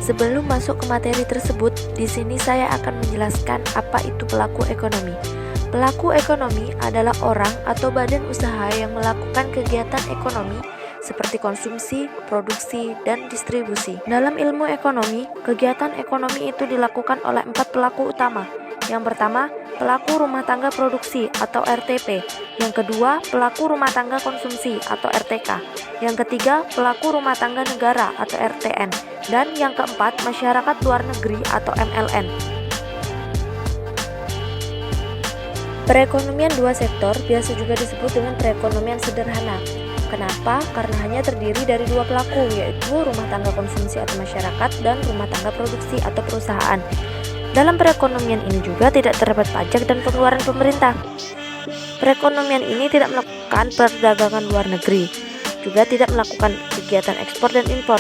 Sebelum masuk ke materi tersebut, di sini saya akan menjelaskan apa itu pelaku ekonomi. Pelaku ekonomi adalah orang atau badan usaha yang melakukan kegiatan ekonomi seperti konsumsi, produksi, dan distribusi. Dalam ilmu ekonomi, kegiatan ekonomi itu dilakukan oleh 4 pelaku utama. Yang pertama, pelaku rumah tangga produksi atau RTP. Yang kedua, pelaku rumah tangga konsumsi atau RTK. Yang ketiga, pelaku rumah tangga negara atau RTN. Dan yang keempat, masyarakat luar negeri atau MLN. Perekonomian dua sektor biasa juga disebut dengan perekonomian sederhana. Kenapa? Karena hanya terdiri dari dua pelaku, yaitu rumah tangga konsumsi atau masyarakat dan rumah tangga produksi atau perusahaan. Dalam perekonomian ini juga tidak terdapat pajak dan pengeluaran pemerintah. Perekonomian ini tidak melakukan perdagangan luar negeri, juga tidak melakukan kegiatan ekspor dan impor.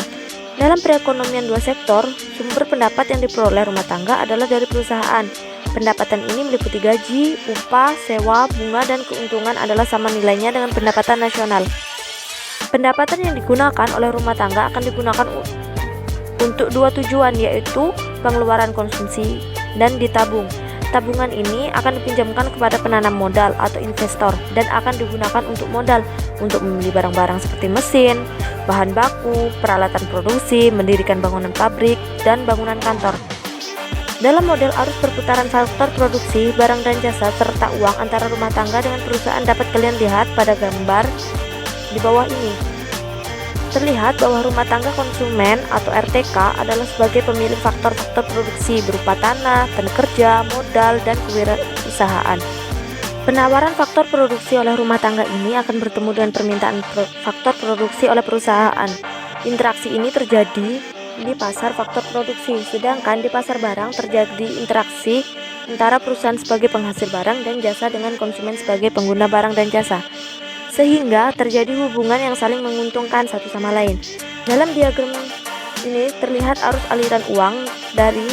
Dalam perekonomian dua sektor, sumber pendapat yang diperoleh rumah tangga adalah dari perusahaan. Pendapatan ini meliputi gaji, upah, sewa, bunga, dan keuntungan adalah sama nilainya dengan pendapatan nasional. Pendapatan yang digunakan oleh rumah tangga akan digunakan untuk dua tujuan, yaitu pengeluaran konsumsi dan ditabung. Tabungan ini akan dipinjamkan kepada penanam modal atau investor dan akan digunakan untuk modal untuk membeli barang-barang seperti mesin, bahan baku, peralatan produksi, mendirikan bangunan pabrik, dan bangunan kantor. Dalam model arus perputaran faktor produksi, barang dan jasa, serta uang antara rumah tangga dengan perusahaan dapat kalian lihat pada gambar di bawah ini. Terlihat bahwa rumah tangga konsumen atau RTK adalah sebagai pemilik faktor-faktor produksi berupa tanah, tenaga kerja, modal, dan kewirausahaan. Penawaran faktor produksi oleh rumah tangga ini akan bertemu dengan permintaan faktor produksi oleh perusahaan. Interaksi ini terjadi di pasar faktor produksi, sedangkan di pasar barang terjadi interaksi antara perusahaan sebagai penghasil barang dan jasa dengan konsumen sebagai pengguna barang dan jasa, sehingga terjadi hubungan yang saling menguntungkan satu sama lain. Dalam diagram ini terlihat arus aliran uang dari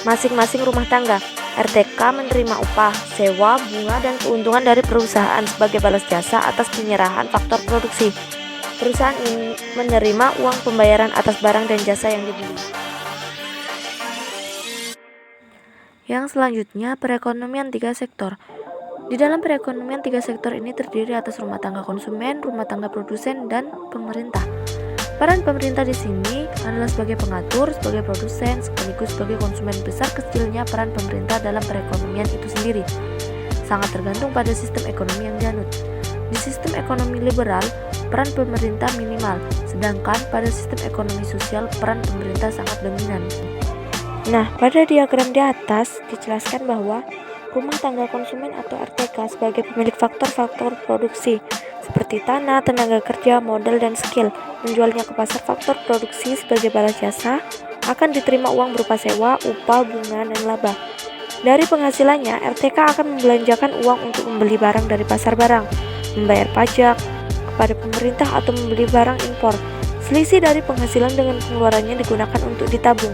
masing-masing rumah tangga. RTK menerima upah, sewa, bunga, dan keuntungan dari perusahaan sebagai balas jasa atas penyerahan faktor produksi. Perusahaan ini menerima uang pembayaran atas barang dan jasa yang dibeli. Yang selanjutnya, perekonomian tiga sektor. Di dalam perekonomian tiga sektor ini terdiri atas rumah tangga konsumen, rumah tangga produsen, dan pemerintah. Peran pemerintah di sini adalah sebagai pengatur, sebagai produsen, sekaligus sebagai konsumen. Besar kecilnya peran pemerintah dalam perekonomian itu sendiri sangat tergantung pada sistem ekonomi yang dianut. Di sistem ekonomi liberal, peran pemerintah minimal, sedangkan pada sistem ekonomi sosial, peran pemerintah sangat dominan. Nah, pada diagram di atas dijelaskan bahwa rumah tangga konsumen atau RTK sebagai pemilik faktor-faktor produksi seperti tanah, tenaga kerja, modal, dan skill, menjualnya ke pasar faktor produksi sebagai balas jasa, akan diterima uang berupa sewa, upah, bunga, dan laba. Dari penghasilannya, RTK akan membelanjakan uang untuk membeli barang dari pasar barang, membayar pajak kepada pemerintah, atau membeli barang impor. Selisih dari penghasilan dengan pengeluarannya digunakan untuk ditabung.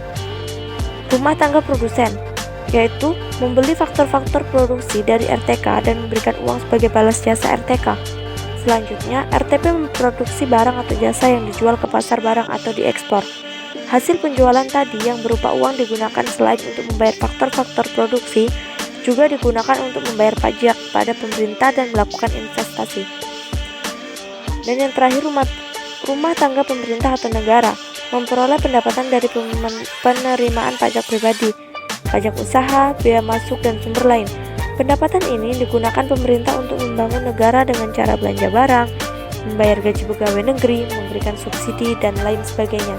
Rumah tangga produsen, yaitu membeli faktor-faktor produksi dari RTK dan memberikan uang sebagai balas jasa RTK. Selanjutnya, RTP memproduksi barang atau jasa yang dijual ke pasar barang atau diekspor. Hasil penjualan tadi yang berupa uang digunakan selain untuk membayar faktor-faktor produksi, juga digunakan untuk membayar pajak pada pemerintah dan melakukan investasi. Dan yang terakhir, rumah tangga pemerintah atau negara memperoleh pendapatan dari penerimaan pajak pribadi, pajak usaha, biaya masuk, dan sumber lain. Pendapatan ini digunakan pemerintah untuk membangun negara dengan cara belanja barang, membayar gaji pegawai negeri, memberikan subsidi, dan lain sebagainya.